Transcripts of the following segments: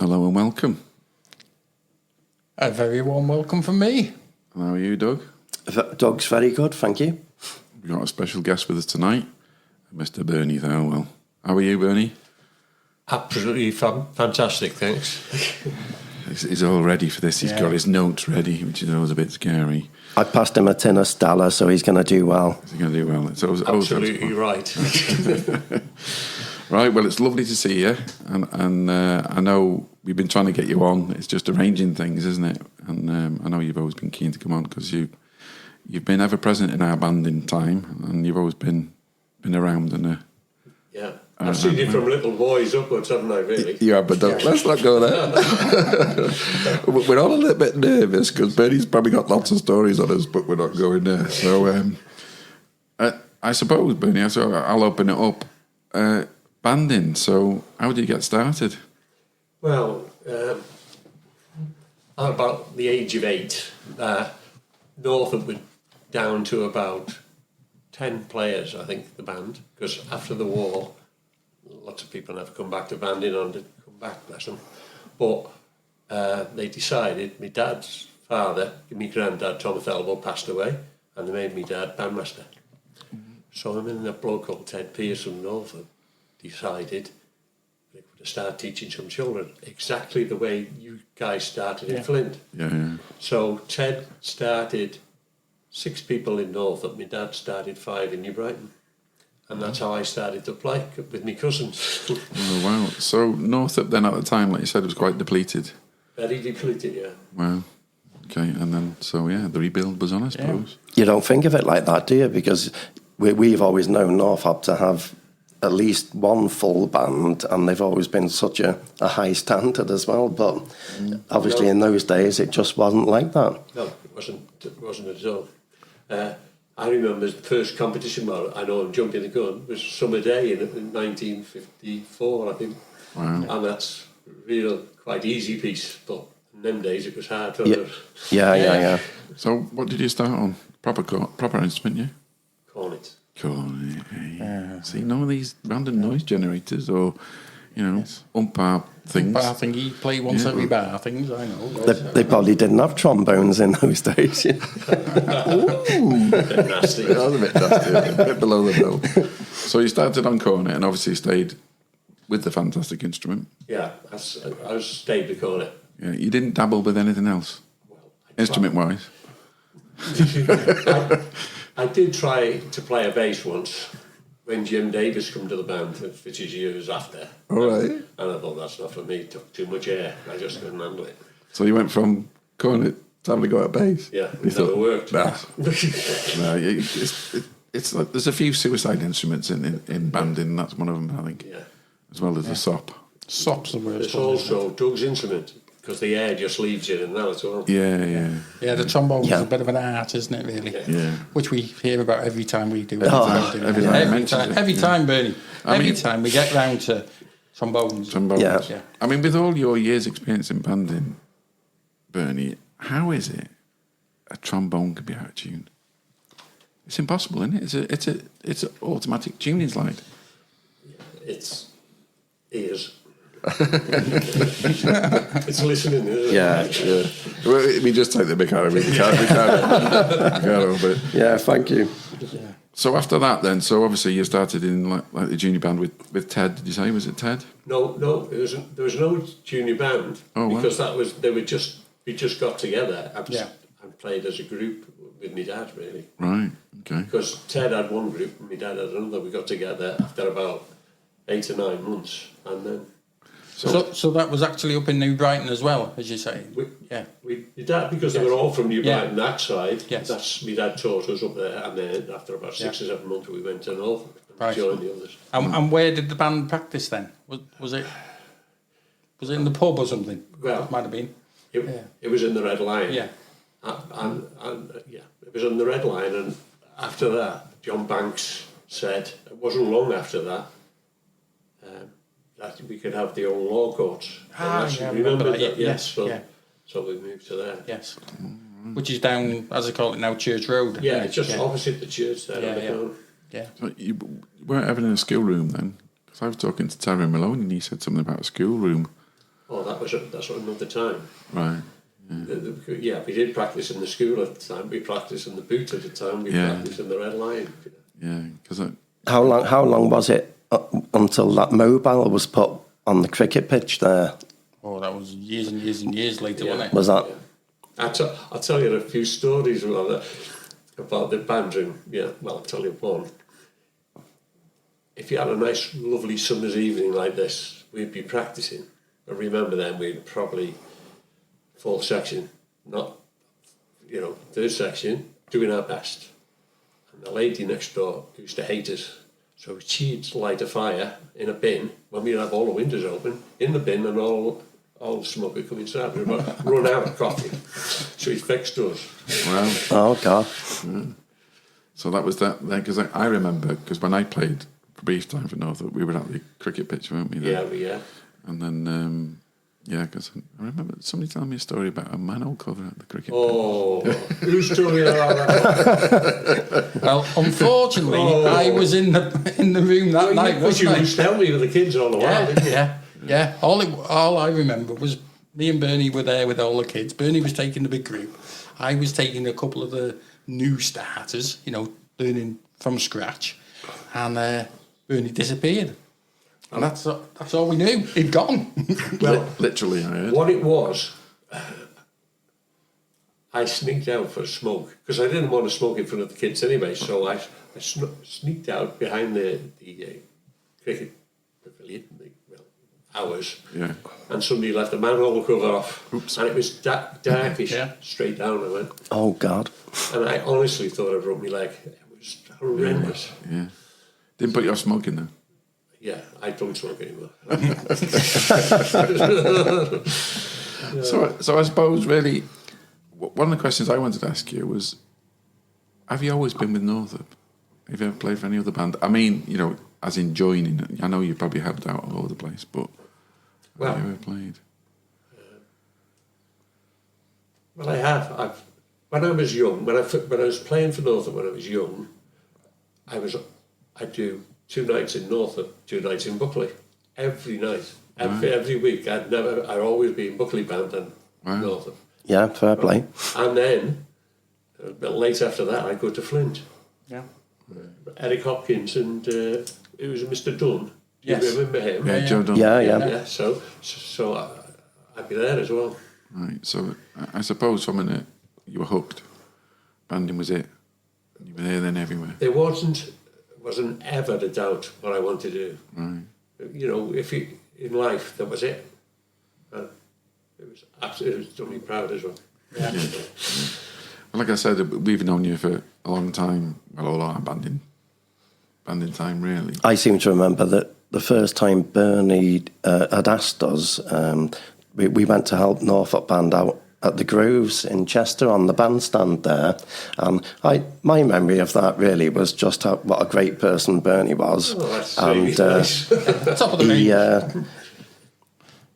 hello and welcome. A very warm welcome from me. And how are you, Doug? Doug's very good, thank you. We've got a special guest with us tonight, Mr. Bernie Thelwell. How are you, Bernie? Absolutely fantastic, thanks. He's all ready for this. He's got his notes ready, which is always a bit scary. I passed him a tin of Stella, so he's going to do well. He's going to do well. It's always Absolutely right. Right, well, it's lovely to see you. And I know we've been trying to get you on. It's just arranging things, isn't it? And I know you've always been keen to come on because you've been ever present in our band in time, and you've always been around. And yeah, I've seen you from little boys upwards, haven't I, really? Yeah, but let's not go there. We're all a little bit nervous because Bernie's probably got lots of stories on us, but we're not going there. So I suppose, Bernie, I'll open it up. Banding, so how did you get started? Well, at about the age of 8, Norfolk were down to about 10 players, I think, the band, because after the war, lots of people never come back to banding or didn't come back, bless them. But they decided, my dad's father, my granddad, Tom Thelwell, passed away, and they made me dad bandmaster. So I'm in a bloke called Ted Pierce from Norfolk. Decided they would start teaching some children exactly the way you guys started in Flint. Yeah. So Ted started 6 people in Norfolk. My dad started 5 in New Brighton, and that's how I started to play with my cousins. Oh wow! So Northup then at the time, like you said, was quite depleted. Very depleted, yeah. Wow. Okay, and then the rebuild was on, I suppose. You don't think of it like that, do you? Because we've always known Norfolk to have at least one full band, and they've always been such a high standard as well. But obviously, in those days, it just wasn't like that. No, it wasn't at all. I remember the first competition where I know I'm jumping the gun was Summer Day in 1954, I think. Wow. And that's real quite easy piece, but in them days it was hard. Yeah. So what did you start on? Proper instrument, yeah? Cornet. Cornet. See, none of these random noise generators or, umpire things. Bar thingy, play once every bar things, I know. They probably didn't have trombones in those days. Ooh. Nasty. That was a bit nasty, a bit below the belt. So you started on cornet and obviously stayed with the fantastic instrument. Yeah, I stayed with cornet. Yeah, you didn't dabble with anything else, instrument-wise? I did try to play a bass once when Jim Davis come to the band, which is years after. All right. And I thought, that's not for me, it took too much air. I just couldn't handle it. So you went from cornet to having to go at bass? Yeah, it never worked. Nah. No, it's like, there's a few suicide instruments in banding, that's one of them, I think. Yeah. As well as the sop. Sop's the worst It's one, also Doug's instrument, because the air just leaves you in that as well. Yeah. Yeah, the trombone's a bit of an art, isn't it, really? Yeah. Which we hear about every time we do it. Every Time, Bernie. Every time we get round to trombones. Yeah. I mean, with all your years' experience in banding, Bernie, how is it a trombone can be out of tune? It's impossible, isn't it? It's an automatic tuning slide. It's ears. It's listening, isn't it? Yeah. We just take the mick out of it. We can't help it. Yeah, thank you. Yeah. So after that, then, so obviously you started in like the junior band with Ted. Did you say, was it Ted? No, there was no junior band because we just got together and played as a group with my dad, really. Right. Okay. Because Ted had one group and my dad had another. We got together after about 8 or 9 months, and then. So that was actually up in New Brighton as well, as you say. My dad, because they were all from New Brighton that side. Yes. That's my dad taught us up there, and then after about 6 or 7 months, we went to Norfolk and joined the others. And where did the band practice then? Was it in the pub or something? Well, it might have been. It was in the Red Lion. Yeah. And it was in the Red Lion, and after that, John Banks said it wasn't long after that. That we could have the old law courts. Remember that? Yes. So we moved to there. Yes. Which is down, as I call it now, Church Road. Yeah, it's just opposite the church there on the corner. Yeah. So you weren't ever in a school room then? Because I was talking to Terry Maloney and he said something about a school room. Oh, that's another time. Right. Yeah, we did practice in the school at the time. We practiced in the boot at the time. We practiced in the Red Lion. Yeah, because How long was it until that mobile was put on the cricket pitch there? Oh, that was years and years and years later, wasn't it? Was that? I'll tell you a few stories about the band room. Yeah, well, I'll tell you one. If you had a nice, lovely summer's evening like this, we'd be practicing. I remember then we'd probably fourth section, not, third section, doing our best. And the lady next door used to hate us. So she'd light a fire in a bin when we'd have all the windows open, in the bin, and all the smoke would come inside. We'd run out of coffee. So he fixed us. wow. Oh God! So that was that. Because I remember, because when I played for a brief time for Norfolk, we were at the cricket pitch, weren't we? There? Yeah. And then, because I remember somebody telling me a story about a manhole cover at the cricket Oh, who's telling that? Well, unfortunately, I was in the room that night. Because you used to help me with the kids all the while, didn't you? Yeah. All I remember was me and Bernie were there with all the kids. Bernie was taking the big group. I was taking a couple of the new starters, learning from scratch, and Bernie disappeared. And that's all we knew. He'd gone. Well, literally, I heard. What it was, I sneaked out for a smoke because I didn't want to smoke in front of the kids anyway. So I sneaked out behind the cricket pavilion, ours. Yeah. And somebody left the manhole cover off. Oops. And it was darkish. Straight down I went. Oh God! And I honestly thought I broke my leg. It was horrendous. Yeah. Didn't put your smoke in there. Yeah, I don't smoke anymore. So I suppose really, one of the questions I wanted to ask you was, have you always been with Northup? Have you ever played for any other band? I mean, as in joining. I know you probably helped out all over the place, but have you ever played? Well, I have. When I was young, when I was playing for Northup when I was young, I'd do 2 nights in Northup, 2 nights in Buckley, every night, every week. I'd always be in Buckley band and Northup. Yeah, fair play. And then, a bit late after that, I'd go to Flint. Yeah. Eric Hopkins and it was Mr. Dunn. Do you remember him? Yeah, Joe Dunn. Yeah. So I'd be there as well. Right. So I suppose from a you were hooked. Banding was it. You were there then everywhere. There wasn't ever a doubt what I wanted to do. Right. If you in life, that was it. And it was done me proud as well. Yeah. Well, like I said, we've known you for a long time. Well, all our banding time, really. I seem to remember that the first time Bernie had asked us, we went to help Norfolk Band out at the Grooves in Chester on the bandstand there, and my memory of that really was just what a great person Bernie was. Oh, that's and nice. Top of the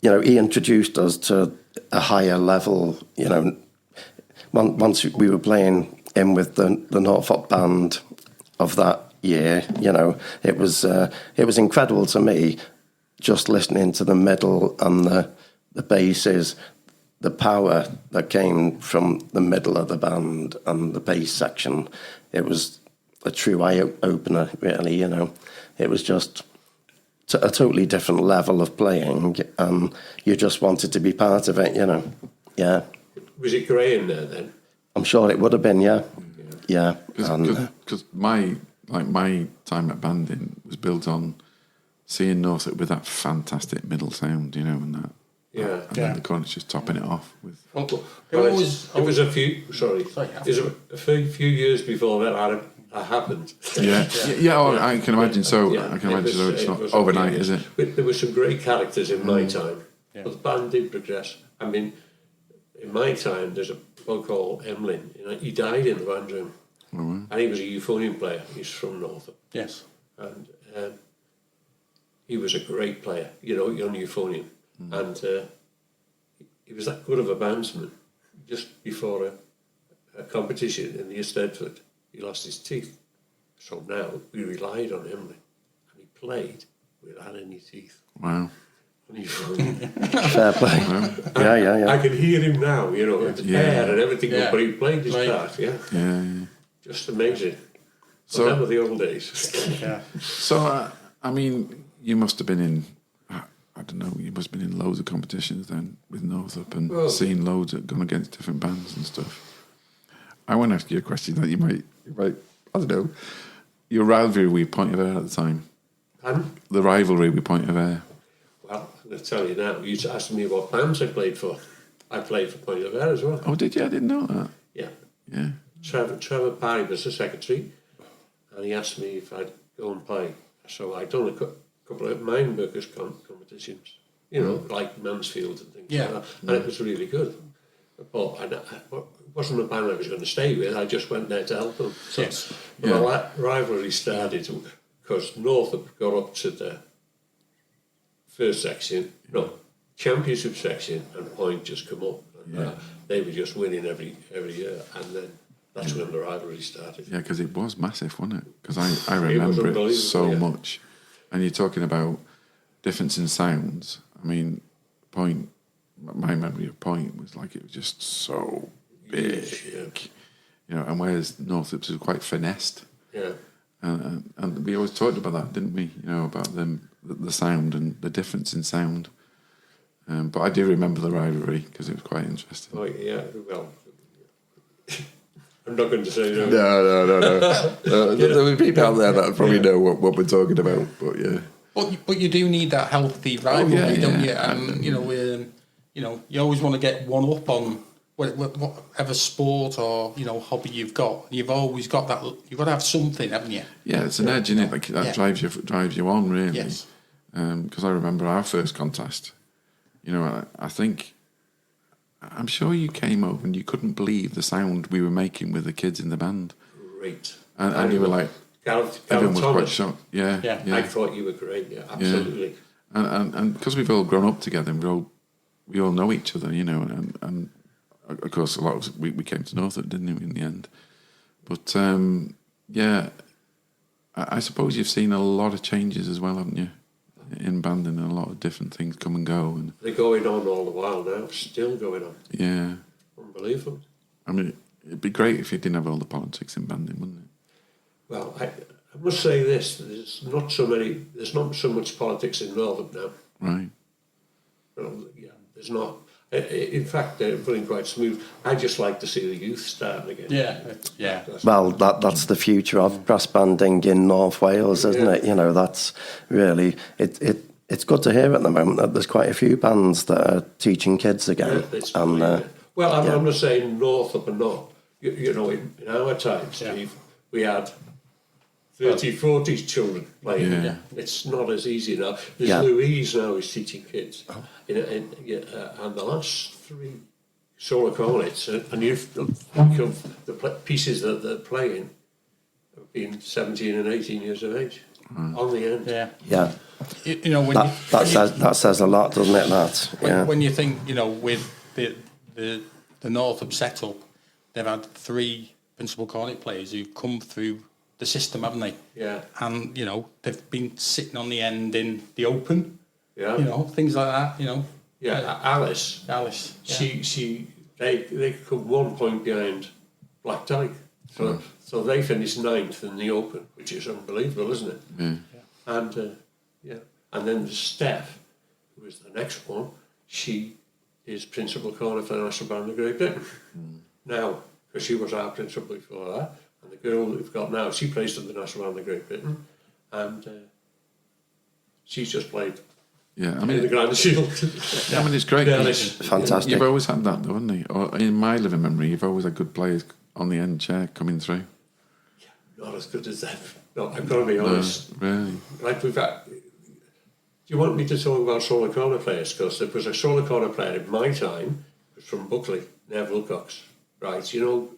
range. He introduced us to a higher level. Once we were playing in with the Norfolk Band of that year, it was incredible to me just listening to the middle and the basses, the power that came from the middle of the band and the bass section. It was a true eye-opener, really, It was just a totally different level of playing, and you just wanted to be part of it, Yeah. Was it grey in there then? I'm sure it would have been, yeah. Yeah. Because my time at banding was built on seeing Norfolk with that fantastic middle sound, and that. Yeah. And then the cornet's just topping it off with. Well, It was a few. Sorry. Sorry, It was a few years before that happened. Yeah. I can imagine. So I can imagine. So it's not overnight, is it? But there were some great characters in my time. Yeah. But the band did progress. I mean, in my time, there's a bloke called Emlyn. He died in the band room, and he was a euphonium player. He's from Norfolk. Yes. And he was a great player, on euphonium. And he was that good of a bandsman. Just before a competition in the Eisteddfod, he lost his teeth. So now we relied on him, and he played without any teeth. Wow. Fair play. Yeah. I can hear him now, you know, the air and everything, but he played his part, Yeah. Just amazing. So Remember the old days. So, I mean, you must have been in, I don't know, you must have been in loads of competitions then with Northup and seen loads of, gone against different bands and stuff. I want to ask you a question that you might, I don't know, your rivalry with Point of Ayre at the time. Pardon? The rivalry with Point of Ayre. Well, I'm going to tell you now, you asked me what bands I played for. I played for Point of Ayre as well. Oh, did you? I didn't know that. Yeah. Trevor Parry was the secretary, and he asked me if I'd go and play. So I'd done a couple of mine workers competitions, you know, like Mansfield and things like that, and it was really good. But it wasn't a band I was going to stay with, I just went there to help them. So the rivalry started because Northup got up to the first section, championship section, and Point just come up. And, they were just winning every year, and then that's when the rivalry started. Yeah, because it was massive, wasn't it? Because I remember it so much. And you're talking about difference in sounds. I mean, Point, my memory of Point was like it was just so big. You know, and whereas Northup's was quite finessed. Yeah. And we always talked about that, didn't we? You know, about the sound and the difference in sound. But I do remember the rivalry because it was quite interesting. Oh, yeah, well, I'm not going to say no. No. There will be people out there that probably know what we're talking about, but yeah. But you do need that healthy rivalry, don't you? And you know, you always want to get one up on whatever sport or hobby you've got. You've always got that. You've got to have something, haven't you? Yeah, it's an edge, isn't it? Like that drives you on, really. Yes. Because I remember our first contest. You know, I'm sure you came over and you couldn't believe the sound we were making with the kids in the band. Great. And you were like, everyone was quite shocked. Yeah. I thought you were great. Yeah, absolutely. Yeah. And because we've all grown up together, and we all know each other, you know, and of course a lot of us, we came to Northup, didn't we, in the end? But I suppose you've seen a lot of changes as well, haven't you? In banding, and a lot of different things come and go, and they're going on all the while now. Still going on. Yeah, unbelievable. I mean, it'd be great if you didn't have all the politics in banding, wouldn't it? Well, I must say this: there's not so much politics in Northern now. Right. Well, there's not. In fact, they're running quite smooth. I just like to see the youth starting again. Yeah. Well, that's the future of brass banding in North Wales, isn't it? You know, that's really it's good to hear at the moment that there's quite a few bands that are teaching kids again. Well, I'm not saying Northup and not. You know, in our time, Steve, we had 30, 40 children playing. Yeah. It's not as easy now. There's Louise now who's teaching kids. And the last 3 solo cornets, and you think of the pieces that they're playing, have been 17 and 18 years of age on the end. Yeah. You know, that says a lot, doesn't it? When you think, with the Northup setup, they've had 3 principal cornet players who've come through the system, haven't they? Yeah. And they've been sitting on the end in the open. Yeah. Things like that. Yeah. Alice. Yeah. They come 1 point behind Black Dyke. So they finished 9th in the open, which is unbelievable, isn't it? Yeah. And and then Steph, who was the next one, she is principal cornet for the National Band of Great Britain. Now, because she was our principal before that. And the girl that we've got now, she plays for the National Band of Great Britain, and she's just played. Yeah, I mean the Grand Shield. I mean, it's great. Fantastic. You've always had that, though, haven't you? Or in my living memory, you've always had good players on the end chair coming through. Not as good as them. No, I've got to be honest. No, really. Like we've had. Do you want me to talk about solo corner players? Because there was a solo corner player in my time, it was from Buckley, Nev Wilcox, right? You know.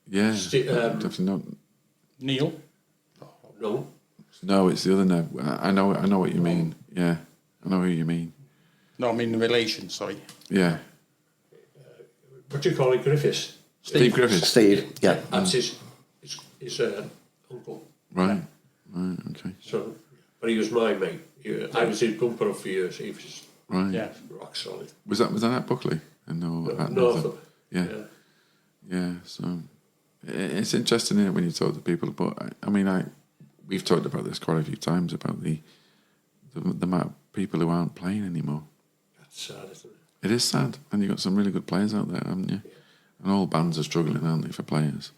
Yeah, definitely not. Neil? No, it's the other Nev. I know what you mean. Yeah, I know who you mean. No, I mean the relation, sorry. Yeah. What do you call it, Griffiths? Steve Griffiths. Steve, yeah. That's his uncle. Right, okay. So, but he was my mate. I was his bumper for years. He was Right. Yeah. rock solid. Was that at Buckley? No, at Norfolk. Yeah. Yeah. So it's interesting, isn't it, when you talk to people. But I mean, we've talked about this quite a few times about the amount of people who aren't playing anymore. That's sad, isn't it? It is sad, and you've got some really good players out there, haven't you? And all bands are struggling, aren't they, for players?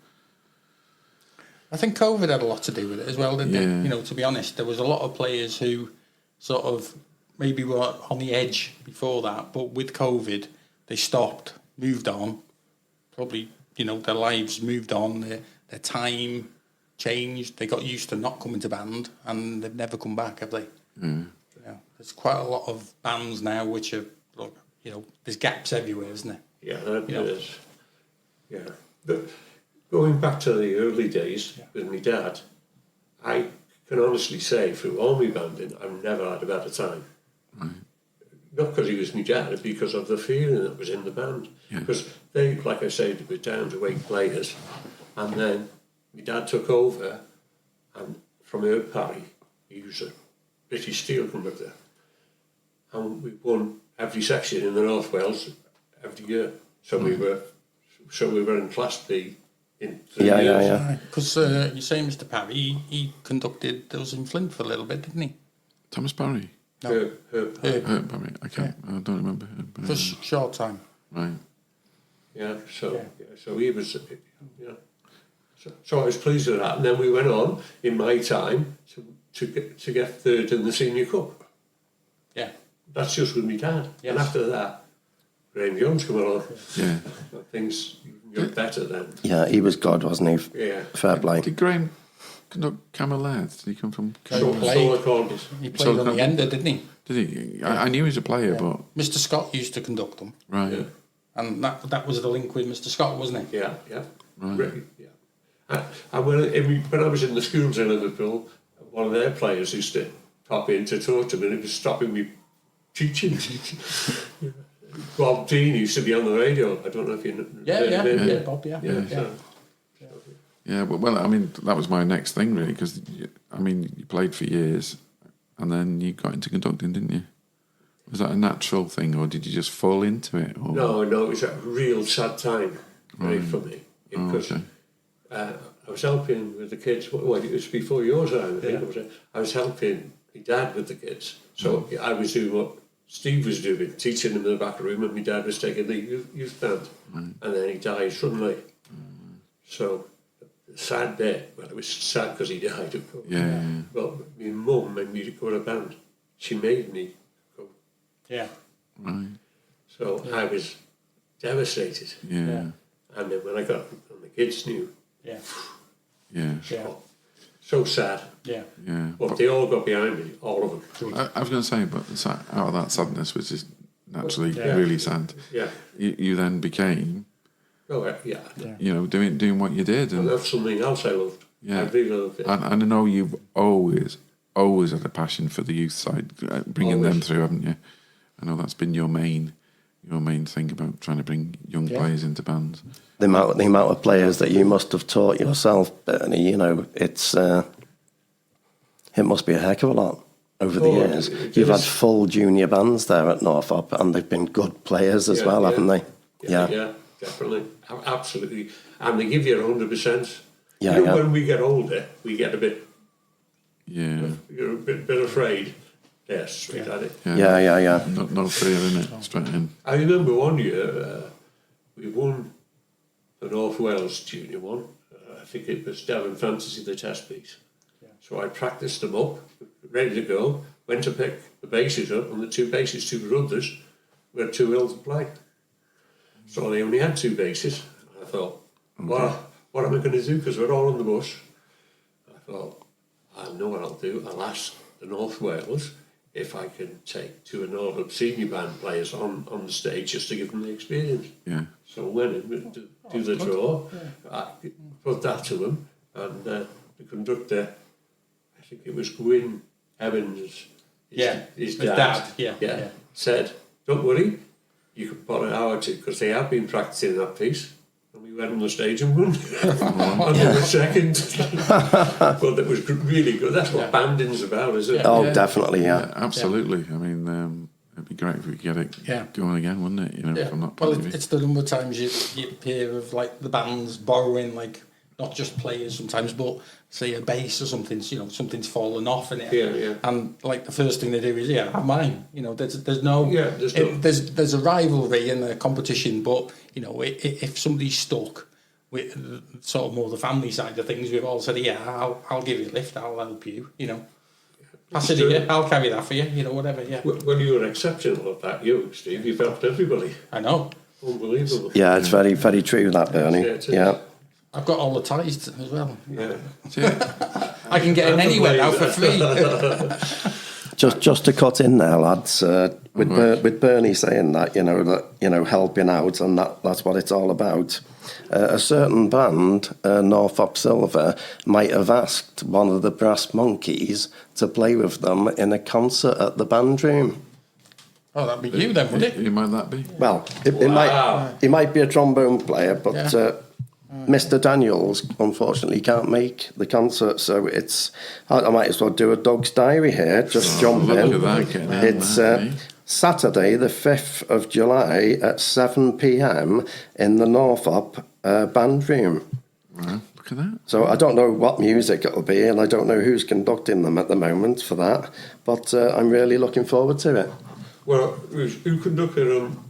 I think COVID had a lot to do with it as well, didn't it? Yeah. You know, to be honest, there was a lot of players who sort of maybe were on the edge before that, but with COVID, they stopped, moved on. Probably, you know, their lives moved on, their time changed. They got used to not coming to band, and they've never come back, have they? Yeah. Yeah. There's quite a lot of bands now which are, look, you know, there's gaps everywhere, isn't there? Yeah, there You know. is. Yeah. But going back to the early days with my dad, I can honestly say through all my banding, I've never had a better time. Right. Not because he was my dad, because of the feeling that was in the band. Yeah. Because they, like I said, were down to 8 players. And then my dad took over, and from Herb Parry, he was a British steel conductor. And we won every section in the North Wales every year. So we were in Class B in 3 Yeah, years. yeah, yeah. Because you say Mr. Parry, he conducted those in Flint for a little bit, didn't he? Thomas Barry. No. Herb Parry. Herb Barry. I can't. I don't remember. Herb, For a short time. right. Yeah, so he was, you know. So I was pleased with that. And then we went on, in my time, to get third in the Senior Cup. Yeah. That's just with my dad. Yes. And after that, Graham Jones came along. Yeah. Things got better then. Yeah, he was good, wasn't he? Yeah. Fair play. Did Graham conduct Camel Laird? Did he come from? So- played. Solar corners. He played on the ender, didn't he? Did he? I knew he was a player, but Mr. Scott used to conduct them. right. Yeah. And that was the link with Mr. Scott, wasn't it? Yeah, yeah. Right. Yeah. And when I was in the schools in Liverpool, one of their players used to pop in to talk to me, and it was stopping me teaching. Bob Dean used to be on the radio. I don't know if you know. Yeah, Bob, yeah. Yeah, well, I mean, that was my next thing, really, because, I mean, you played for years, and then you got into conducting, didn't you? Was that a natural thing, or did you just fall into it? Or? No, it was a real sad time for me. Because okay. I was helping with the kids. Well, it was before your time, I think. I was helping my dad with the kids. So I was doing what Steve was doing, teaching them in the back room, and my dad was taking the youth band. And then he died suddenly. So, the sad bit, well, it was sad because he died, of course. Yeah. Well, my mum made me go to band. She made me go. Yeah. Right. So I was devastated. Yeah. And then when I got, and the kids knew, Yeah. Yeah. Yeah. so sad. Yeah. Yeah. But they all got behind me, all of them. I was going to say, but out of that sadness, which is naturally Yeah. really sad, Yeah. you then became, Oh, yeah. you know, doing what you did, And and that's something else I loved. Yeah. I really loved it. and I know you've always had a passion for the youth side, bringing them Always. through, haven't you? I know that's been your main thing about trying to bring young players into bands. The amount of players that you must have taught yourself, Bernie, you know, it must be a heck of a lot over the years. You've had full junior bands there at Norfolk, and they've been good players as well, haven't they? Yeah, definitely. Absolutely. And they give you 100%. Yeah, You know, yeah. when we get older, we get a bit, Yeah. you're a bit afraid. Yeah, straight at it. Yeah. No fear in it, straight in. I remember one year, we won the North Wales junior one. I think it was Devon Fantasy, the test piece. So I practiced them up, ready to go, went to pick the basses up, and the two brothers were too ill to play. So they only had 2 basses. I thought, well, what am I going to do? Because we're all on the bus. I thought, I know what I'll do. I'll ask the North Wales if I can take 2 Norfolk senior band players on the stage just to give them the experience. Yeah. So I went in to do the draw, I put that to them, and the conductor, I think it was Gwyn Evans, his dad, said, don't worry, you can put an hour or 2, because they have been practicing that piece. And we went on the stage and won. And they were second. But it was really good. That's what banding's about, isn't it? Oh, definitely, yeah. Absolutely. I mean, be great if we could get it Yeah. going again, wouldn't it? You know, Yeah. from that Well, point of view. it's the number of times you hear of like the bands borrowing, like not just players sometimes, but say a bass or something. You know, something's fallen off in it. Yeah. And like the first thing they do is, have mine. You know, there's no. Yeah, there's a rivalry and a competition, but you know, if somebody's stuck with sort of more the family side of things, we've all said, I'll give you a lift, I'll help you. You know. Pass it here, I'll carry that for you, you know, whatever, yeah. Well, you were exceptional at that, Steve. You've helped everybody. I know. Unbelievable. Yeah, it's very, very true, that, Bernie. Yeah, it is. Yeah. I've got all the ties as well. Yeah. I can get in anywhere now for free. Just to cut in there, lads, with Bernie saying that, helping out, and that's what it's all about. A certain band, Norfolk Silver, might have asked one of the Brass Monkeys to play with them in a concert at the band room. Oh, that'd be you then, would it? Who might that be? Well, it might be a trombone player, but Mr. Daniels unfortunately can't make the concert, so I might as well do a Dog's Diary here. Just jump look in. at that, getting in It's there, eh? Saturday, the 5th of July at 7 p.m. in the Norfolk band room. Right, look at that. So I don't know what music it'll be, and I don't know who's conducting them at the moment for that, but I'm really looking forward to it. Well, who conducted them?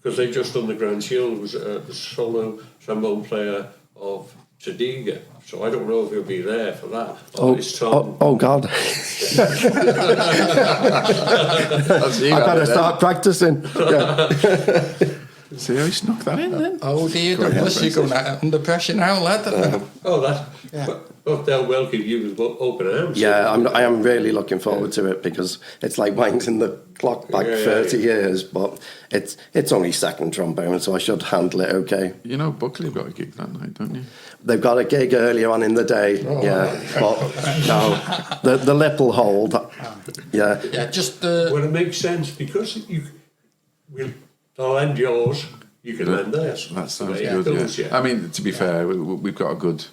Because they just done the Grand Shield, was the solo trombone player of Tadiga. So I don't know if he'll be there for that. Oh God. I better start practicing. Yeah. See how he snuck that in then? Oh dear, Douglas, you're going under pressure now, lad. They'll welcome you with open arms. Yeah, I am really looking forward to it, because it's like winding the clock back 30 years, but it's only second trombone, so I should handle it okay. You know, Buckley have got a gig that night, don't you? They've got a gig earlier on in the day, but no, the lip will hold. Yeah. Yeah, just... Well, it makes sense, because I'll lend yours, you can lend theirs. That sounds Yeah, good, yeah. I mean, to be fair, we've got a good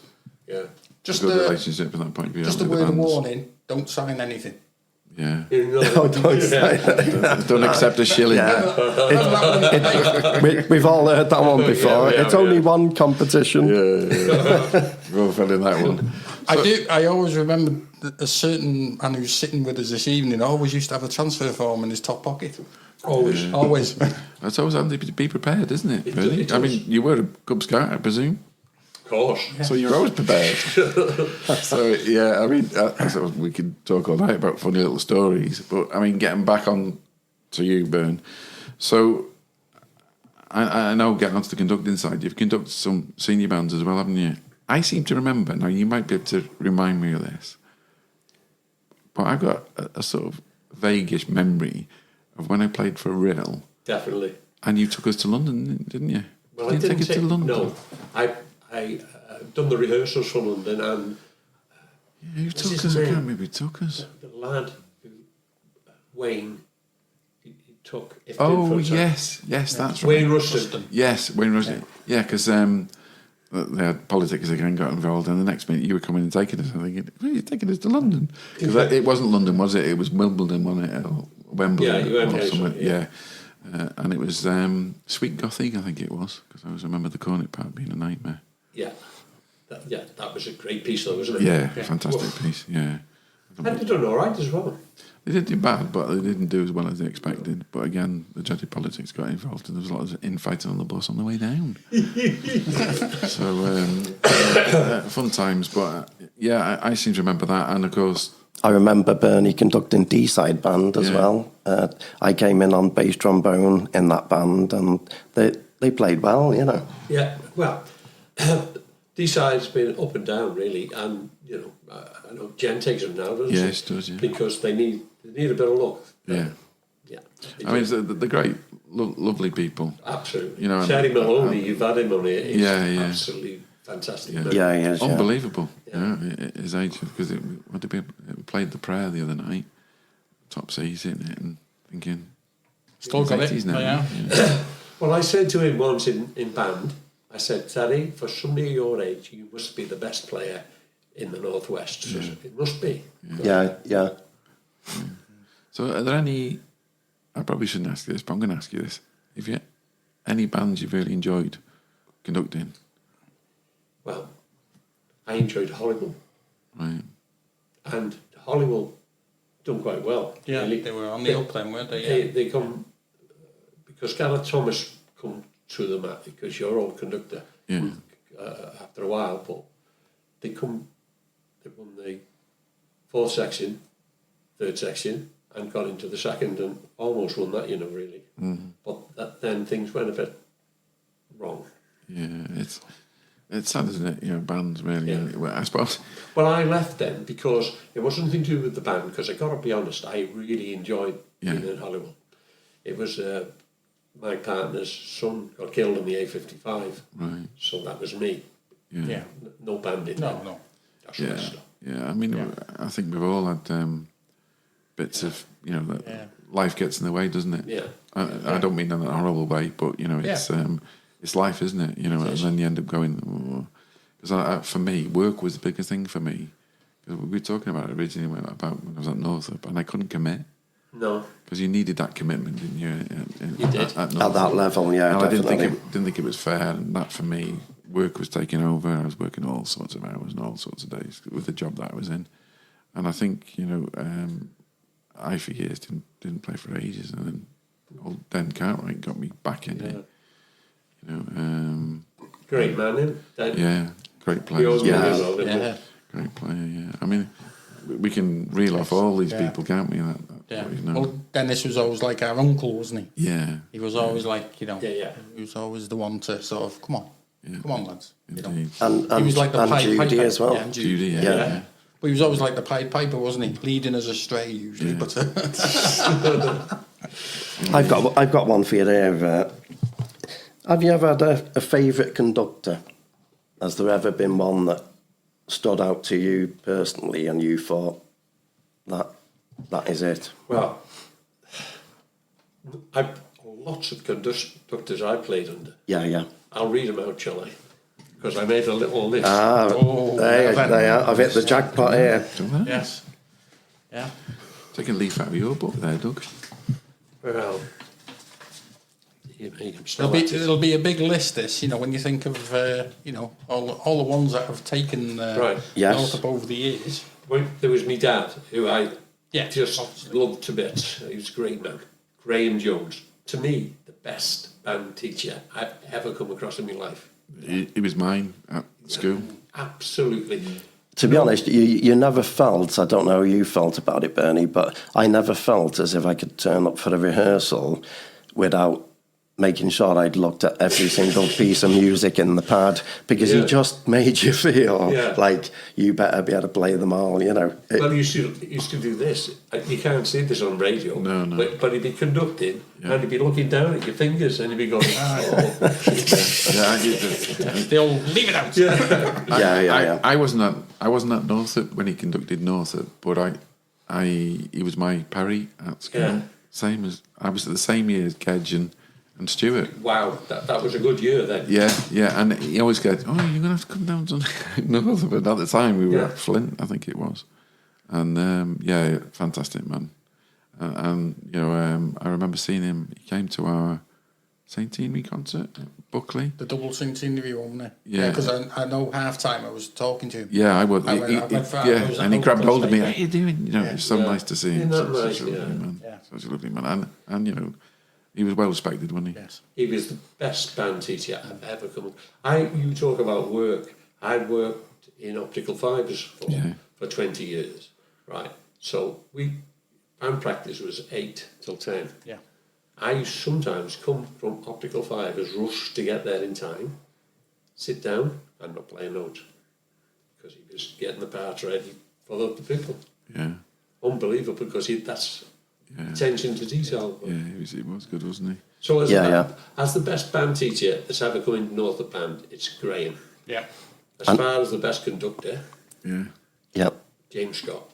just relationship from that point of view. Just a haven't we, word of the bands? warning, don't sign anything. Yeah. Don't say that. Don't accept a shilling. We've all heard that one before. Yeah, it's only one competition. Yeah. We all fell in that one. I always remember a certain man who's sitting with us this evening always used to have a transfer form in his top pocket. Always. Always. That's always handy to be prepared, isn't it? It Really? is. I mean, you were a Cub Scout, I presume. Of course. So you're always prepared. So, yeah, I mean, I suppose we could talk all night about funny little stories, but, I mean, getting back on to you, Bern. So, I know, getting onto the conducting side, you've conducted some senior bands as well, haven't you? I seem to remember, now you might be able to remind me of this, but I've got a sort of vaguish memory of when I played for Rill. Definitely. And you took us to London, didn't you? Well, Did you take us to London? No, I done the rehearsals for London, and Who What's took his us? I name? can't remember who took us. the lad who Wayne he took. Oh, yes, that's right. Wayne Ruston. Yes, Wayne Ruston. Yeah, because they had politics again got involved, and the next minute you were coming and taking us. I'm thinking, "Where are you taking us to London?" Because it wasn't London, was it? It was Wimbledon, wasn't it? Or Wembley. Yeah, or somewhere. yeah. And it was Sweet Gothic, I think it was, because I always remember the cornet part being a nightmare. Yeah. That was a great piece, though, wasn't it? Yeah, fantastic piece. Yeah. And they done all right as well. They didn't do bad, but they didn't do as well as they expected. But again, the dreaded politics got involved, and there was a lot of infighting on the bus on the way down. So, fun times. But yeah, I seem to remember that. And of course, I remember Bernie conducting D-side band as Yeah. well. I came in on bass trombone in that band, and they played well, you know. Yeah, well, D-side's been up and down, really, and, you know, I know Jen takes them now, doesn't she? Yes, it does, yeah. Because they need a bit of luck. yeah. Yeah. I mean, they're great, lovely people. Absolutely. You know, Terry Maloney, you've had him on it. He's absolutely fantastic. Yeah. Yeah, he is, yeah. Unbelievable. Yeah, his age, because we played the prayer the other night, top C, sitting it and thinking, Still he's got it. 80s now. Yeah. Well, I said to him once in band, I said, Terry, for somebody your age, you must be the best player in the Northwest. So it must be. Yeah. So are there any I probably shouldn't ask you this, but I'm going to ask you this. Have you any bands you've really enjoyed conducting? Well, I enjoyed Hollywood. Right. And Hollywood done quite well. Yeah, Really. they were on the up then, weren't they? They come, because Gareth Thomas come to the mat, because you're all conductor after a while, but they won the fourth section, third section, and got into the second and almost won that, really. Mm-hmm. But then things went a bit wrong. Yeah, it's sad, isn't it? Bands really. Yeah. Well, I suppose. Well, I left then because it wasn't anything to do with the band, because I got to be honest, I really enjoyed being in Hollywood. It was my partner's son got killed in the A55, Right. so that was me. Yeah. No band in there. No. That's the rest. Yeah. I mean, I think we've all had bits of that life gets in the way, doesn't it? Yeah. I don't mean in a horrible way, but it's life, isn't it? And then you end up going, because for me, work was the biggest thing for me. Because we were talking about it originally about when I was at Northup, and I couldn't commit. No. Because you needed that commitment, didn't you? You did. At that level, yeah, and definitely. I didn't think it was fair, and that for me, work was taking over. I was working all sorts of hours and all sorts of days with the job that I was in, and I think I for years didn't play for ages, and then old Den Cartwright got me back in it. Great man, him. Yeah, great We player. always as well. knew him, didn't we? Yeah. Great player. Yeah, I mean, we can reel off all these people, can't we? Yeah. Well, Dennis was always like our uncle, wasn't he? Yeah. He was always like, Yeah. he was always the one to sort of, come on, lads. Indeed. And He was like the Pied Judy Piper. as well. Yeah, and Judy, Yeah. yeah. But he was always like the Pied Piper, wasn't he? Leading us astray usually. Yeah. But I've got one for you there. Have you ever had a favourite conductor? Has there ever been one that stood out to you personally and you thought that is it? Well, lots of conductors I played under. Yeah. I'll read them out, shall I? Because I made a little list. They are. I've hit the jackpot here. yes. Yeah. Take a leaf out of your book there, Doug. Well, you made them still. It'll be a big list, this, when you think of, all the ones that have taken Yes. Northup over the years. Well, there was my dad, who I just obviously. loved to bits. He was a great man. Graham Jones. To me, the best band teacher I've ever come across in my life. He was mine at school. Absolutely. To be honest, you never felt, I don't know how you felt about it, Bernie, but I never felt as if I could turn up for a rehearsal without making sure I'd looked at every single piece of music in the pad, because he just made you feel like you better be able to play them all, Well, he used to do this. You can't see this on radio. No. But he'd be conducting and he'd be looking down at your fingers and he'd be going, They'll leave it out. Yeah. I wasn't at Northup when he conducted Northup, but he was my Parry at school. Yeah. Same as I was at the same year as Kedge and Stuart. wow, that was a good year then. Yeah, and he always goes, "Oh, you're gonna have to come down to Northup." But at the time, we were at Flint, I think it was, and fantastic man. And I remember seeing him. He came to our St. Henry concert at Buckley. The double centenary one, wasn't it? Yeah. Because I know half time I was talking to him. Yeah, I would. I went for- I was And he at grabbed hold of me. Oakland's How you doing? It's so nice to see him. Isn't that Such a nice? lovely man. Yeah. Such a lovely man. And he was well respected, wasn't he? Yes. He was the best band teacher I've ever come across. You talk about work. I'd worked in optical fibres for 20 years, right? So band practice was 8 till 10. Yeah. I used to sometimes come from optical fibres, rush to get there in time, sit down and not play a note, because he was getting the part ready for the people. Yeah. Unbelievable, because that's attention to detail. Yeah, he was good, wasn't he? So as the best band teacher that's ever come into Northup Band, it's Graham. Yeah. As far as the best conductor, Yep. James Scott.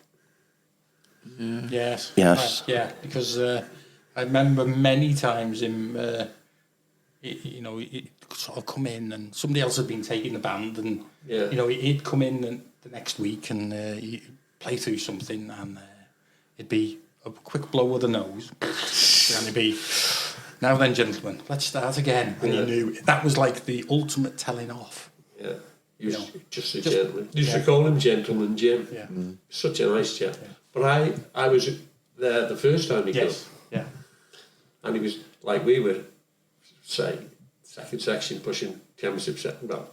Yeah. Yes. Yes. Yeah, because I remember many times him, he'd sort of come in and somebody else had been taking the band and, he'd come in the next week and he'd play through something and it'd be a quick blow with the nose Granny B. Now then, gentlemen, let's start again. And you knew that was like the ultimate telling off. Yeah. He was just a just- gentleman. Used to call him Gentleman Jim. Yeah. Such a nice chap. But I was there the first time he Yes. came. Yeah. And he was like we were, say, second section pushing championship second. Well,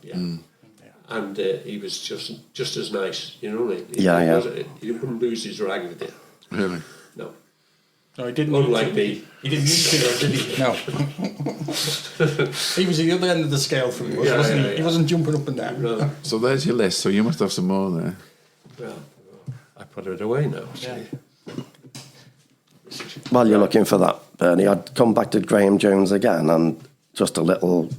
and he was just as nice, you know. He wouldn't lose his rag with you. Really? No. No, he didn't. Unlike me. He didn't need to, though, did he? No. He was the other end of the scale from us, wasn't he? He wasn't jumping up and down. No. So there's your list. So you must have some more there. Well, I put it away now. Yeah. While you're looking for that, Bernie, I'd come back to Graham Jones again, and just a little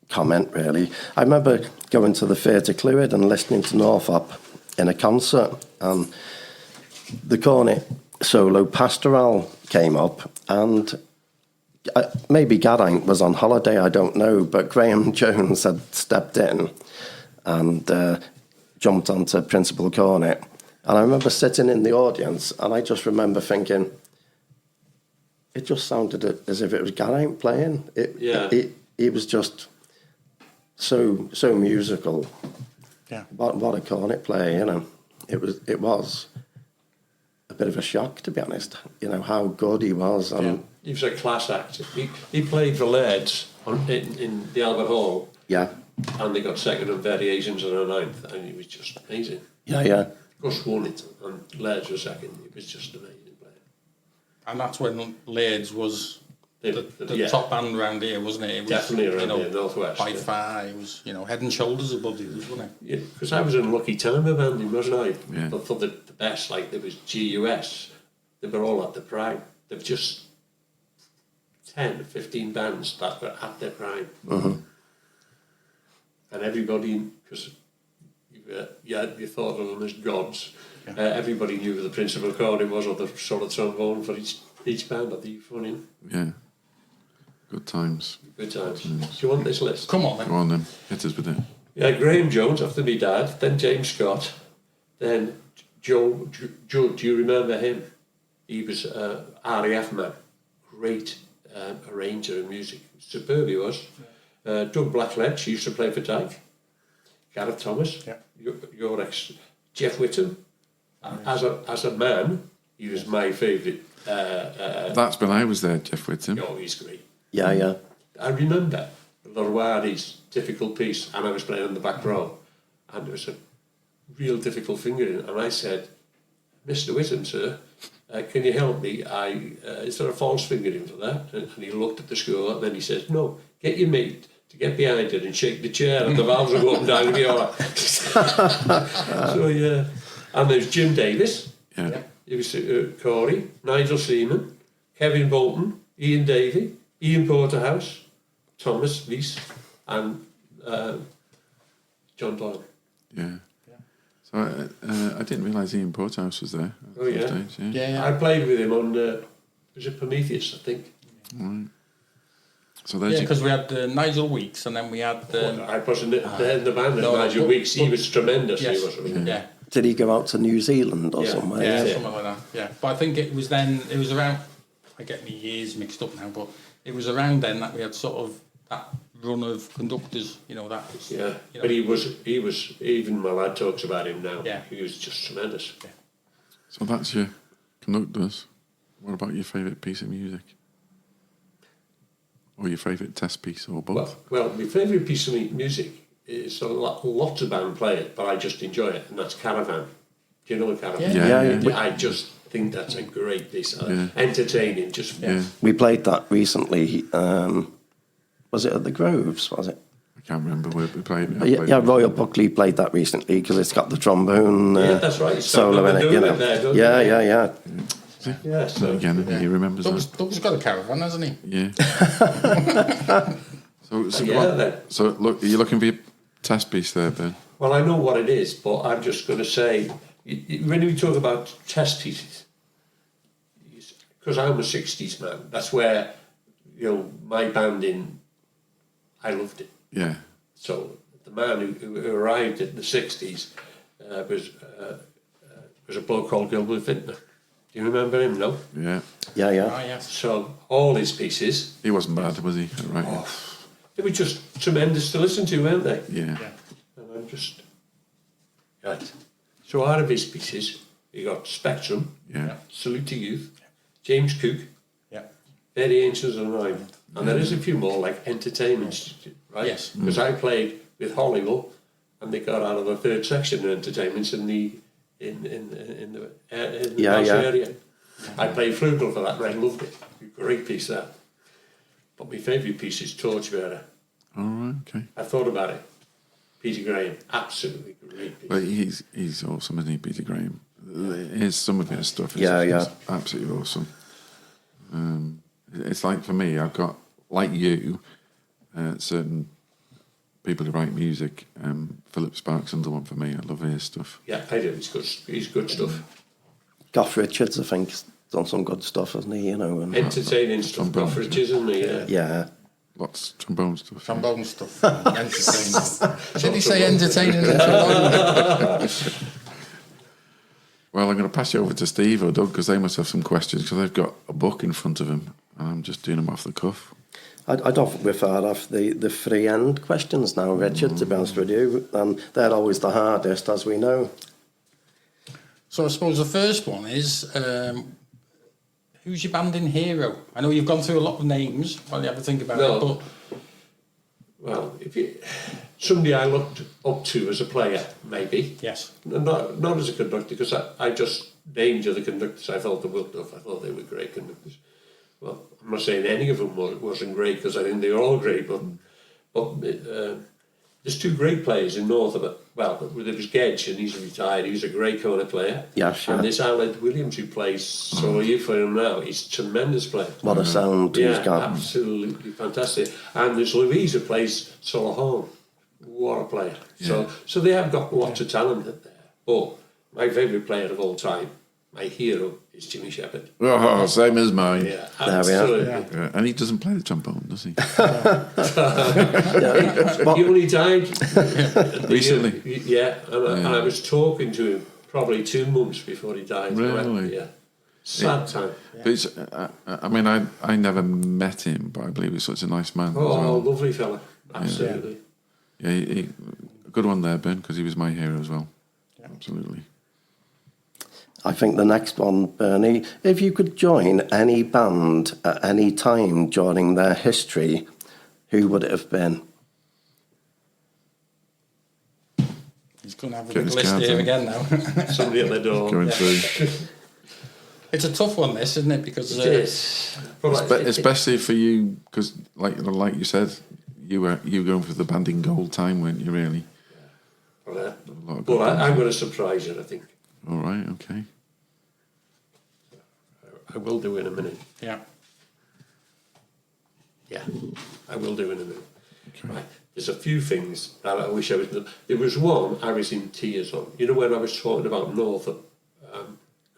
comment, really. I remember going to the Theatre Clwyd and listening to Northrop in a concert, and the cornet solo Pastoral came up, and maybe Geraint was on holiday, I don't know, but Graham Jones had stepped in and jumped onto principal cornet. And I remember sitting in the audience, and I just remember thinking, it just sounded as if it was Geraint playing. He was just so musical. Yeah. What a cornet player, you know. It was a bit of a shock, to be honest. You know how good he was. And He was a class act. He played for Lairds in the Albert Hall. Yeah. And they got second on variations and a ninth, and he was just amazing. Yeah. Gus won it, and Lairds was second. He was just an amazing player. And that's when Lairds was the top band around here, wasn't it? It was, definitely around here, Northwest. By far, it was, head and shoulders above the others, wasn't it? Yeah, because I was in a lucky time of banding, wasn't I? Yeah. But for the best, like there was GUS, they were all at the prime. They've just 10, 15 bands that were at their prime. And everybody, because you thought of them as gods, everybody knew who the principal cornet was, or the solo trombone for each band at the front end. Yeah. Good times. Good times. Do you want this list? Come on, then. Go on then. Hit us with it. Yeah, Graham Jones after me dad, then James Scott, then Joe. Do you remember him? He was RAF man, great arranger of music. Superb he was. Doug Blackledge, he used to play for Dyke. Gareth Thomas, your ex, Jeff Whittam. As a man, he was my favourite. That's when I was there, Jeff Whittam. Oh, he's great. Yeah. I remember Lorwadi's difficult piece, and I was playing on the back row, and there was a real difficult fingering, and I said, Mr. Whittam, sir, can you help me? Is there a false fingering for that? And he looked at the score, and then he says, no, get your mate to get behind it and shake the chair, and the valves will go up and down and be all right. So, yeah. And there's Jim Davis. Yeah. He was Corey, Nigel Seaman, Kevin Bolton, Ian Davey, Ian Porterhouse, Thomas Rees, and John Doyle. Yeah. So I didn't realise Ian Porthouse was there. At Oh, yeah. Stage, Yeah. I played with him on, was it Prometheus, I think? Right. So there's because we had Nigel Weeks, and then we had... I wasn't the head of the band, no, Nigel but- Weeks. He was tremendous. yes, He was. yeah. Did he go out to New Zealand or somewhere? Yeah, Yeah. something like that. Yeah, but I think it was around. I get my years mixed up now, but it was around then that we had sort of that run of conductors. That. Yeah, but he was. Even my lad talks about him now. Yeah. He was just tremendous. Yeah. So that's your conductors. What about your favourite piece of music? Or your favourite test piece, or both? Well, my favourite piece of music is lots of band play it, but I just enjoy it, and that's Caravan. Do you know a Caravan? Yeah. I just think that's a great piece. Entertaining, just We played that recently. Was it at the Groves? Was it? I can't remember where we played it. Yeah, Royal Buckley played that recently because it's got the trombone that's right. It's got solo in it. Noodle in there, doesn't it? Yeah. Yeah, So again, he remembers that. Doug's got a caravan, hasn't he? Yeah. So Yeah, then. So look, are you looking for your test piece there, Ben? Well, I know what it is, but I'm just going to say, when we talk about test pieces, because I'm a 60s man, that's where, my banding, I loved it. Yeah. So the man who arrived in the 60s was a bloke called Gilbert Vintner. Do you remember him? No. Yeah. Yeah, yeah. Ah, yes. So all his pieces, He wasn't bad, was he? Right. Yeah. they were just tremendous to listen to, weren't they? Yeah. Yeah. And I'm just right. So out of his pieces, you got Spectrum, Yeah. Salute to Youth, James Cook, Yeah. Very Ancients of Rhyme, and there is a few more like Entertainment, right? Yes. Because I played with Hollywood, and they got out of the third section of Entertainments in the Yeah, Welsh yeah. area. I played Frugal for that, and I loved it. Great piece that. But my favourite piece is Torchbearer. All right. Okay. I thought about it. Peter Graham, absolutely great piece. But he's awesome, isn't he, Peter Graham? Here's some of his stuff. Yeah, is absolutely awesome. It's like for me, I've got like you, certain people who write music. Philip Sparks, another one for me. I love his stuff. Yeah, I do. He's good stuff. Goff Richards, I think, has done some good stuff, hasn't he? You know, and Entertaining stuff. Trombone. Goff Richards, isn't he? yeah. Lots of trombone stuff. Trombone stuff. Entertaining. Did he say entertaining and trombone? Well, I'm going to pass you over to Steve or Doug because they must have some questions because they've got a book in front of them and I'm just doing them off the cuff. I don't think we're far off the free end questions now, Richard, to be honest with you. And they're always the hardest, as we know. So I suppose the first one is, who's your banding hero? I know you've gone through a lot of names while you have to think about it, but Well, somebody I looked up to as a player, maybe. yes. Not as a conductor, because I just named other conductors I felt the world of. I thought they were great conductors. Well, I'm not saying any of them wasn't great, because I think they were all great, but there's two great players in North of it. Well, there was Gedge, and he's retired. He was a great corner player. Yeah, sure. And this Aled Williams who plays so you for him now, he's a tremendous player. What a sound he's got. Absolutely fantastic. And there's Louise who plays solo horn. What a player. Yeah. So they have got lots of talent there. But my favourite player of all time, my hero, is Jimmy Shepherd. Oh, same as mine. Yeah, There we are. absolutely. Yeah, and he doesn't play the trombone, does he? He only died Recently? Yeah, and I was talking to him probably 2 months before he died. Really? Yeah. Sad time. But it's, I mean, I never met him, but I believe he's such a nice man as Oh, well. lovely fella. Absolutely. Yeah, a good one there, Ben, because he was my hero as well. Yeah. Absolutely. I think the next one, Bernie, if you could join any band at any time during their history, who would it have been? He's going to have a Get big his list cards here out. again now. Somebody at the door. Going through. It's a tough one, this, isn't it? Because It is. But Especially for you, because like you said, you were going for the band in gold time, weren't you? Really. But lot of good I'm going to surprise you, I think. All right. Okay. I will do in a minute. yeah. Yeah, I will do in a minute. Right. There's a few things that I wish I was. There was one I was in tears on. You know when I was talking about Northup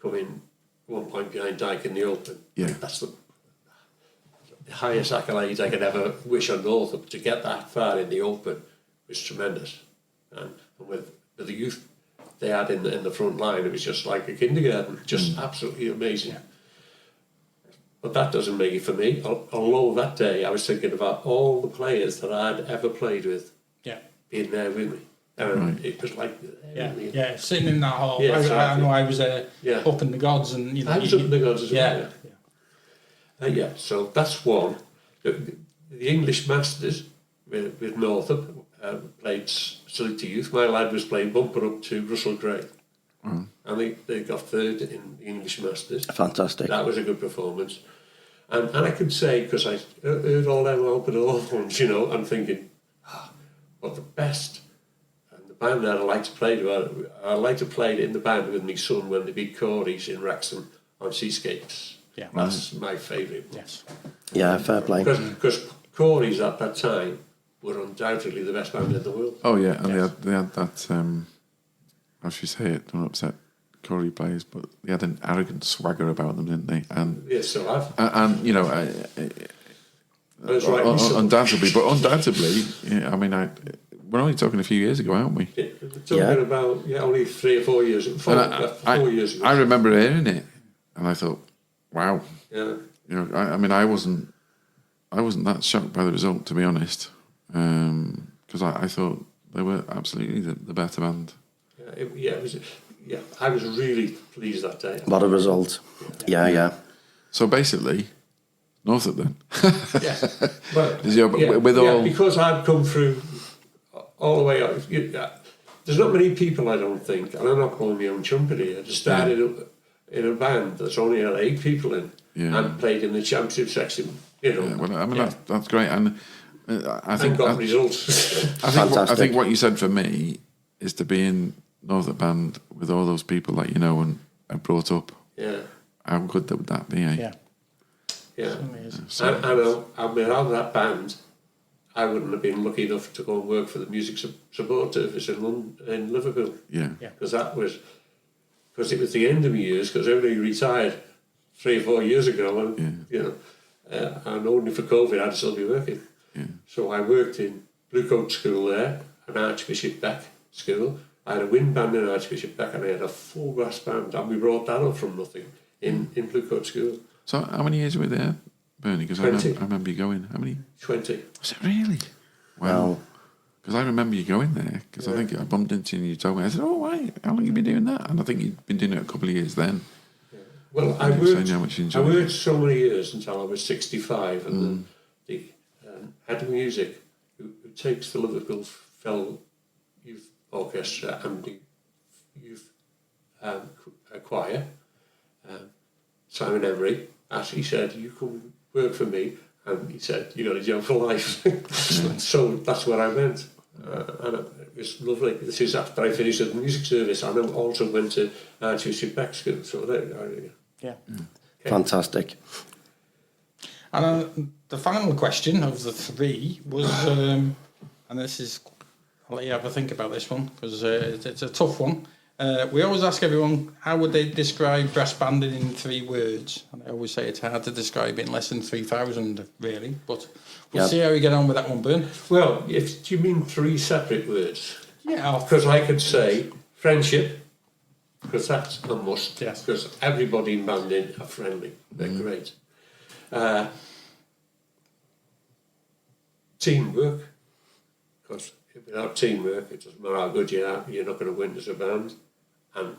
coming one point behind Dyke in the Open. Yeah. That's the highest accolades I could ever wish on Northup. To get that far in the Open was tremendous. And with the youth they had in the front line, it was just like a kindergarten. Just absolutely amazing. Yeah. But that doesn't make it for me. Although that day I was thinking about all the players that I'd ever played with Yeah. being there with me. And it was like... Yeah, sitting in that hall. Yeah, I exactly. know I was Yeah. up in the gods and, you know... I was up in the gods as well. Yeah. Yeah, so that's one. The English Masters with Northup played Salute to Youth. My lad was playing bumper up to Russell Gray. And they got third in the English Masters. Fantastic. That was a good performance. And I could say, because I heard all them open ones, you know, I'm thinking, well, the best, and the band that I like to play with, I like to play in the band with my son when they beat Corey's in Wrexham on Seascapes. Yeah. That's my favourite. Yes. Yeah, fair play. Because Corey's at that time were undoubtedly the best band in the world. Oh yeah, and they had that. How should you say it? Don't upset Corey players, but they had an arrogant swagger about them, didn't they? And Yes, still have. and you know, That's right. undoubtedly, but undoubtedly, yeah, I mean, we're only talking a few years ago, aren't we? Talking about only 3 or 4 years. 4 years ago. I remember hearing it, and I thought, wow. Yeah. You know, I mean, I wasn't that shocked by the result, to be honest, because I thought they were absolutely the better band. It was. Yeah, I was really pleased that day. What a result. Yeah. So basically, Northup then. Well, because I've come through all the way up. There's not many people, I don't think, and I'm not calling my own trumpet here, to started in a band that's only had 8 people in and played in the championship section. You know. Yeah, well, I mean, that's great, and I think got results. I think what you said for me is to be in Northup band with all those people that you know and are brought up. Yeah. How good would that be? Eh? Yeah. Yeah. I know. Without that band, I wouldn't have been lucky enough to go and work for the music support service in Liverpool. Yeah. Because it was the end of my years, because everybody retired 3 or 4 years ago, and and only for COVID I'd still be working. Yeah. So I worked in Blue Coat School there, an Archbishop Beck school. I had a wind band in Archbishop Beck, and I had a full brass band, and we brought that up from nothing in Blue Coat School. So how many years were you there, Bernie? Because I remember you going. How many? 20. Was it really? Wow. Because I remember you going there, because I think I bumped into you and you told me. I said, oh, why? How long have you been doing that? And I think you'd been doing it a couple of years then. Yeah. Well, I worked so many years until I was 65, and then the head of music, who takes the Liverpool Fell Youth Orchestra and the youth choir, Simon Emery, actually said, you come work for me, and he said, you got a job for life. So that's where I went, and it was lovely. This is after I finished at the music service, and I also went to Archbishop Beck School, so yeah. Okay. Fantastic. And the final question of the 3 was, and this is, I'll let you have a think about this one, because it's a tough one. We always ask everyone, how would they describe brass banding in 3 words? And I always say it's hard to describe in less than 3,000, really. But we'll see how we get on with that one, Bern. Well, do you mean 3 separate words? Yeah. Because I could say friendship, because that's a must. Yes. Because everybody in banding are friendly. They're great. Teamwork, because without teamwork, it doesn't matter how good you are, you're not going to win as a band. And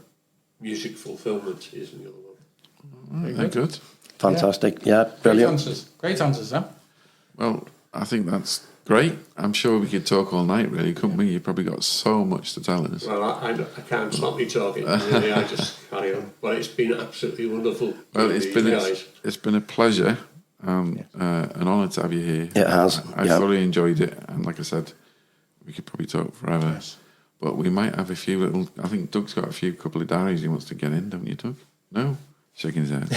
music fulfilment is the other one. Very good. Fantastic. Yeah, brilliant. Great answers, huh? Well, I think that's great. I'm sure we could talk all night, really, couldn't we? You've probably got so much to tell us. Well, I can't stop me talking. Really, I just carry on. But it's been absolutely wonderful. Well, it's been a pleasure, an honour to have you here. It has. I thoroughly enjoyed it, and like I said, we could probably talk forever. Yes. But we might have a few little. I think Doug's got a couple of diaries he wants to get in, don't you, Doug? No? Shaking his head.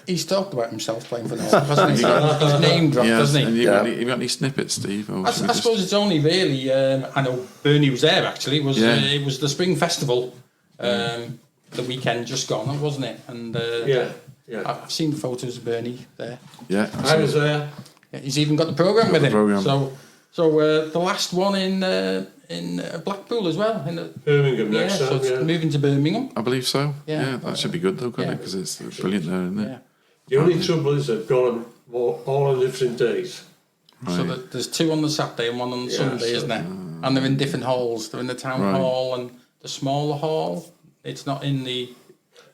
He's talked about himself playing for North, hasn't he? His name dropped, hasn't he? And you got any snippets, Steve? I suppose it's only really. I know Bernie was there actually. It was the Spring Festival, the weekend just gone, wasn't it? And I've seen photos of Bernie there. Yeah, I was there. Yeah, he's even got the program with him. So the last one in Blackpool as well. Birmingham next time. So it's moving to Birmingham. I believe so. Yeah, that should be good though, couldn't it? Because it's brilliant there, isn't it? Yeah. The only trouble is they've gone all on different days. Right. So there's 2 on the Saturday and 1 on the Sunday, isn't it? And they're in different halls. They're in the town hall and the smaller hall. It's not in the.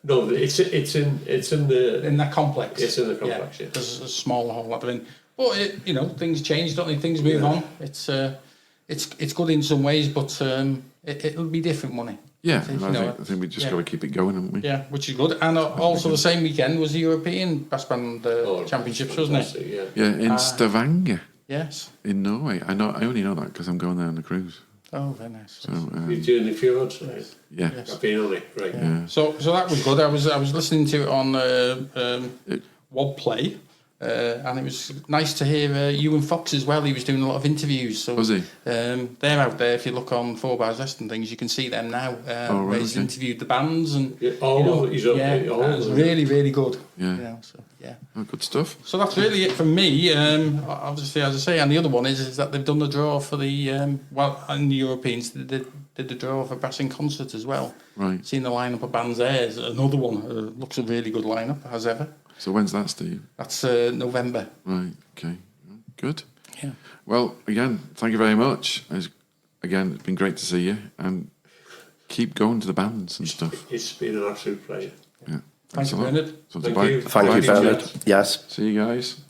No, it's in that complex. It's in the complex. Yeah. There's a smaller hall that they're in. But things change, don't they? Things move on. It's good in some ways, but it'll be different money. Yeah, I think we just got to keep it going, haven't we? Yeah, which is good. And also the same weekend was the European Brass Band Championships, wasn't it? Yeah, in Stavanger. Yes. In Norway. I only know that because I'm going there on the cruise. Oh, very nice. So, you're doing the fjords, right? Yeah. I've been on it, right? Yeah. So that was good. I was listening to it on Wob Play. and it was nice to hear Ewan Fox as well. He was doing a lot of interviews. So Was he? They're out there. If you look on 4Bars and things, you can see them now. Right, where he's okay. interviewed the bands and Yeah, he's up there, all it was of them. really, really good. Yeah. You know, so yeah. Oh, good stuff. So that's really it from me. Obviously, as I say, and the other one is that they've done the draw for the and the Europeans did the draw for Brass in Concert as well. Right. Seeing the lineup of bands there is another one. Looks a really good lineup as ever. So when's that, Steve? That's November. Right. Okay. Good. Yeah. Well, again, thank you very much. It's been great to see you, and keep going to the bands and stuff. It's been an absolute pleasure. Yeah. Thank Thanks you, a lot. Bernard. So Thank bye. you. Thank you, Bye. Bernard. Yes. See you guys.